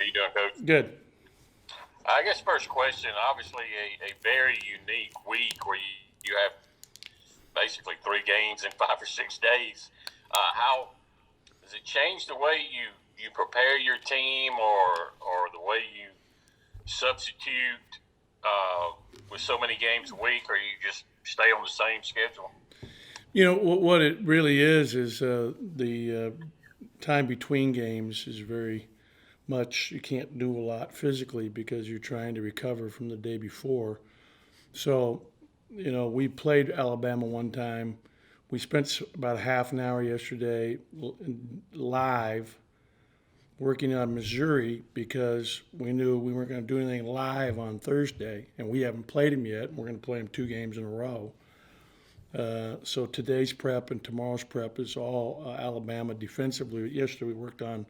How you doing, Coach? Good. I guess first question, obviously a very unique week where you have basically 3 games in 5 or 6 days. How does it change the way you prepare your team or the way you substitute with so many games a week, or you just stay on the same schedule? You know what it really is the time between games is very much you can't do a lot physically because you're trying to recover from the day before. So, we played Alabama one time. We spent about half an hour yesterday live working on Missouri because we knew we weren't going to do anything live on Thursday, and we haven't played them yet. We're going to play them 2 games in a row. So today's prep and tomorrow's prep is all Alabama defensively. Yesterday we worked on,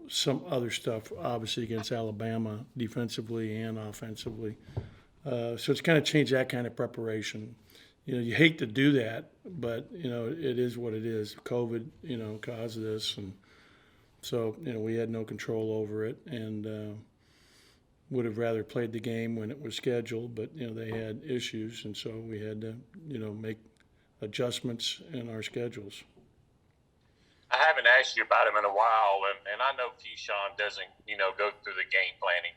some other stuff, obviously against Alabama defensively and offensively. So it's kind of changed that kind of preparation. You hate to do that, but it is what it is. COVID, caused this, and so we had no control over it, and would have rather played the game when it was scheduled, but they had issues, and so we had to make adjustments in our schedules. I haven't asked you about him in a while, and I know Keyshawn doesn't, go through the game planning.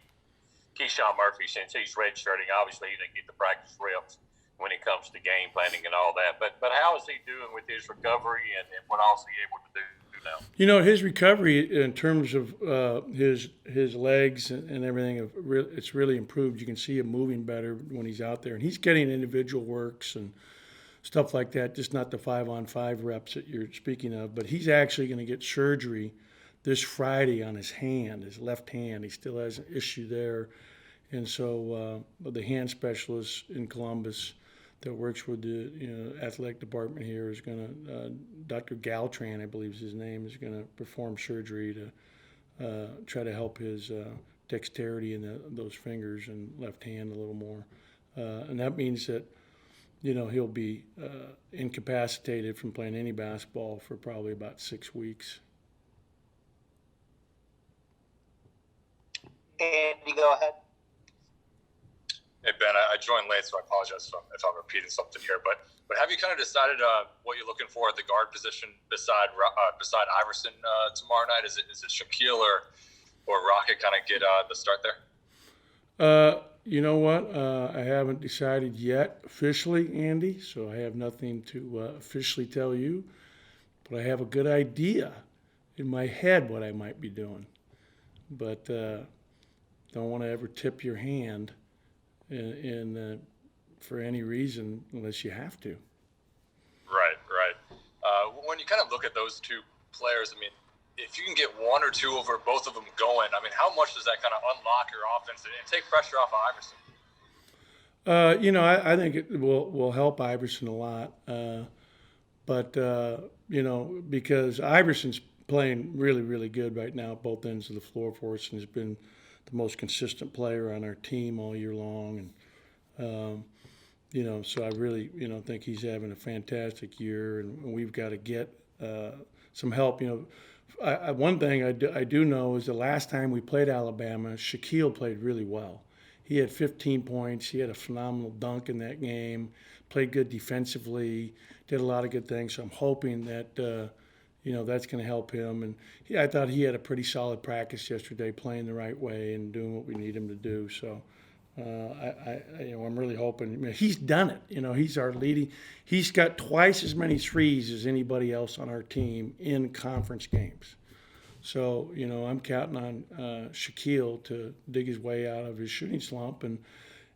Keyshawn Murphy, since he's redshirting, obviously he didn't get the practice reps when it comes to game planning and all that. But how is he doing with his recovery, and what else is he able to do now? His recovery in terms of his legs and everything, it's really improved. You can see him moving better when he's out there, and he's getting individual works and stuff like that. Just not the 5-on-5 reps that you're speaking of, but he's actually going to get surgery this Friday on his hand, his left hand. He still has an issue there, and so the hand specialist in Columbus that works with the athletic department here is going to, Dr. Galtran, I believe is his name, is going to perform surgery to try to help his dexterity in those fingers and left hand a little more. And that means that, he'll be incapacitated from playing any basketball for probably about 6 weeks. Andy, go ahead. Hey, Ben, I joined late, so I apologize if I'm repeating something here. But have you kind of decided what you're looking for at the guard position beside Iverson tomorrow night? Is it Shaquille or Rocket kind of get the start there? You know what? I haven't decided yet officially, Andy, so I have nothing to officially tell you. But I have a good idea in my head what I might be doing. But don't want to ever tip your hand in for any reason unless you have to. Right. When you kind of look at those two players, I mean, if you can get one or two over both of them going, I mean, how much does that kind of unlock your offense and take pressure off of Iverson? I think it will help Iverson a lot. But because Iverson's playing really, really good right now at both ends of the floor for us and has been the most consistent player on our team all year long. And, so I really, think he's having a fantastic year, and we've got to get some help. One thing I do know is the last time we played Alabama, Shaquille played really well. He had 15 points. He had a phenomenal dunk in that game, played good defensively, did a lot of good things. So I'm hoping that, that's going to help him. And I thought he had a pretty solid practice yesterday, playing the right way and doing what we need him to do. So I'm really hoping. I mean, he's done it. He's our leading. He's got twice as many threes as anybody else on our team in conference games. So, I'm counting on Shaquille to dig his way out of his shooting slump. And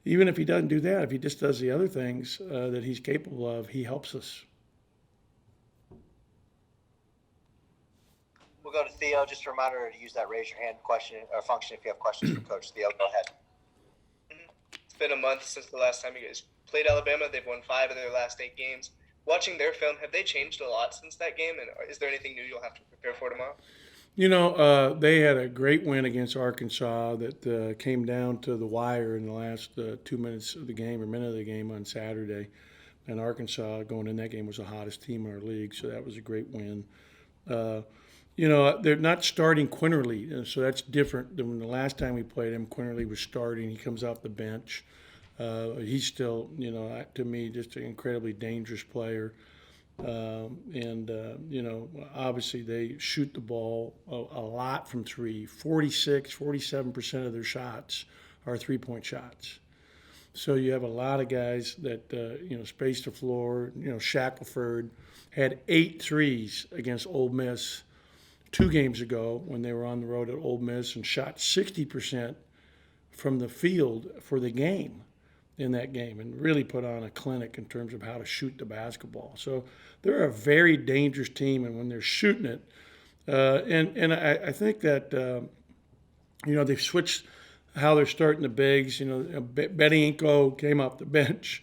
even if he doesn't do that, if he just does the other things that he's capable of, he helps us. We'll go to Theo. Just a reminder to use that raise your hand question or function if you have questions for Coach. Theo, go ahead. It's been a month since the last time you guys played Alabama. They've won 5 of their last 8 games. Watching their film, have they changed a lot since that game? And is there anything new you'll have to prepare for tomorrow? They had a great win against Arkansas that came down to the wire in the last 2 minutes of the game or minute of the game on Saturday. And Arkansas, going in that game, was the hottest team in our league, so that was a great win. they're not starting Quinterly, so that's different than when the last time we played him. Quinterly was starting. He comes off the bench. He's still, to me, just an incredibly dangerous player. Obviously they shoot the ball a lot from three. 47% of their shots are three-point shots. So you have a lot of guys that, space the floor. Shackelford had 8 threes against Ole Miss 2 games ago when they were on the road at Ole Miss and shot 60% from the field for the game in that game and really put on a clinic in terms of how to shoot the basketball. So they're a very dangerous team, and when they're shooting it, I think that, they've switched how they're starting the bigs. Betty Inko came off the bench,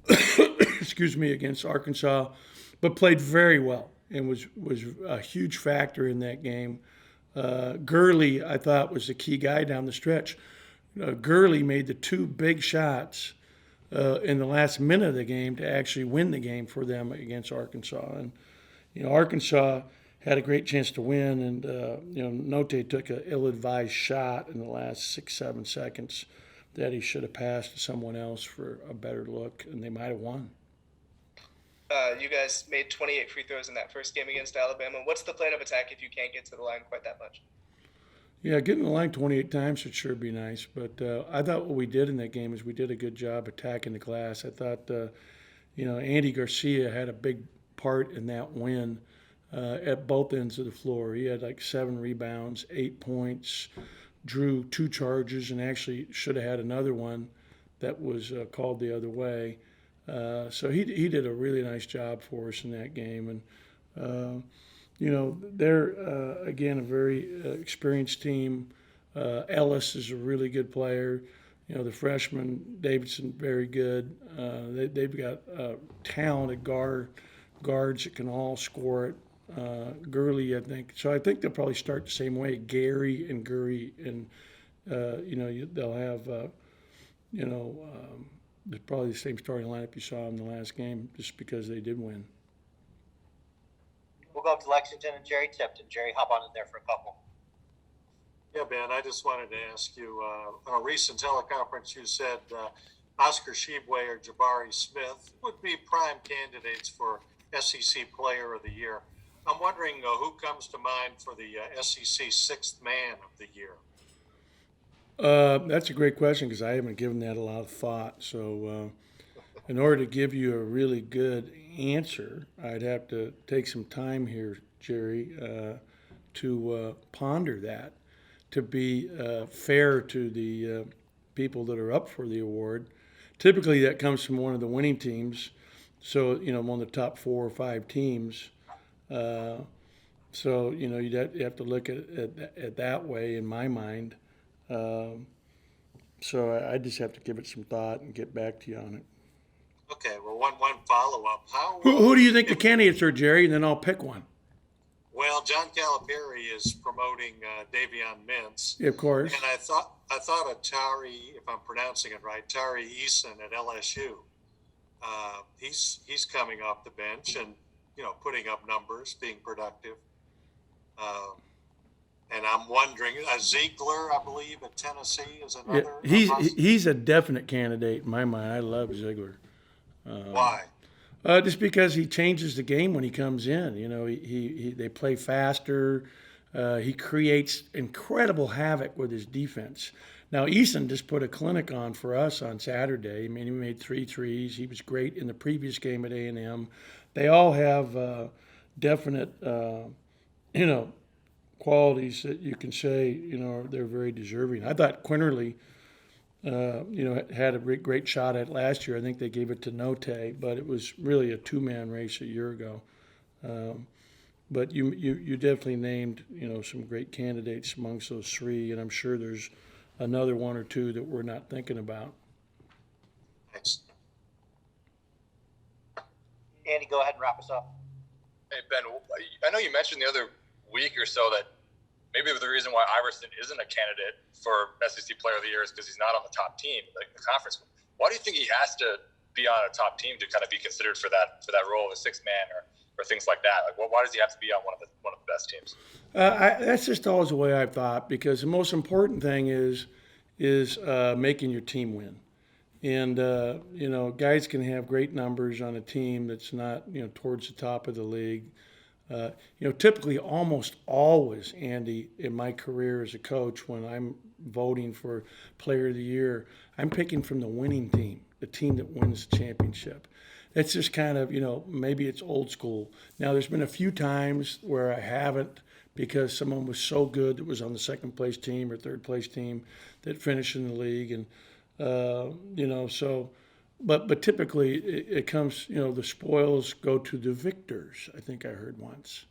excuse me, against Arkansas, but played very well and was a huge factor in that game. Gurley, I thought, was the key guy down the stretch. Gurley made the 2 big shots in the last minute of the game to actually win the game for them against Arkansas. And, Arkansas had a great chance to win, and, Note took an ill-advised shot in the last 6-7 seconds that he should have passed to someone else for a better look, and they might have won. You guys made 28 free throws in that first game against Alabama. What's the plan of attack if you can't get to the line quite that much? Yeah, getting the line 28 times would sure be nice. But I thought what we did in that game is we did a good job attacking the glass. I thought, Andy Garcia had a big part in that win at both ends of the floor. He had like 7 rebounds, 8 points, drew 2 charges, and actually should have had another one that was called the other way. So he did a really nice job for us in that game. And, they're, again, a very experienced team. Ellis is a really good player. The freshman, Davidson, very good. They've got talented guards that can all score it. Gurley, I think. So I think they'll probably start the same way. Gary and Gurley, and, they'll have, probably the same starting lineup you saw in the last game just because they did win. We'll go up to Lexington and Jerry Tipton. Jerry, hop on in there for a couple. Yeah, Ben, I just wanted to ask you, on a recent teleconference, you said Oscar Sheboy or Jabari Smith would be prime candidates for SEC Player of the Year. I'm wondering who comes to mind for the SEC Sixth Man of the Year? That's a great question because I haven't given that a lot of thought. So in order to give you a really good answer, I'd have to take some time here, Jerry, to ponder that, to be fair to the people that are up for the award. Typically that comes from one of the winning teams, so one of the top 4 or 5 teams. So you'd have to look at it that way in my mind. So I just have to give it some thought and get back to you on it. Okay, well, one follow-up. Who do you think the candidates are, Jerry? And then I'll pick one. Well, John Calipari is promoting Davion Mintz. Yeah, of course. And I thought of Tari, if I'm pronouncing it right, Tari Eason at LSU. He's coming off the bench and putting up numbers, being productive. And I'm wondering, Ziegler, I believe, at Tennessee is another. Yeah, he's a definite candidate in my mind. I love Ziegler. Why? Just because he changes the game when he comes in. They play faster. He creates incredible havoc with his defense. Now, Eason just put a clinic on for us on Saturday. I mean, he made 3 threes. He was great in the previous game at A&M. They all have definite, qualities that you can say, they're very deserving. I thought Quinterly, had a great shot at last year. I think they gave it to Note, but it was really a 2-man race a year ago. But you definitely named, some great candidates amongst those 3, and I'm sure there's another 1 or 2 that we're not thinking about. Thanks. Andy, go ahead and wrap us up. Hey, Ben, I know you mentioned the other week or so that maybe the reason why Iverson isn't a candidate for SEC Player of the Year is because he's not on the top team, like the conference. Why do you think he has to be on a top team to kind of be considered for that role of a 6th man or or things like that? Like, why does he have to be on one of the best teams? That's just always the way I've thought, because the most important thing is making your team win. And guys can have great numbers on a team that's not towards the top of the league. Typically, almost always, Andy, in my career as a coach, when I'm voting for Player of the Year, I'm picking from the winning team, the team that wins the championship. It's just kind of, maybe it's old school. Now, there's been a few times where I haven't, because someone was so good that was on the second place team or third place team that finished in the league. And, but typically it comes, the spoils go to the victors, I think I heard once.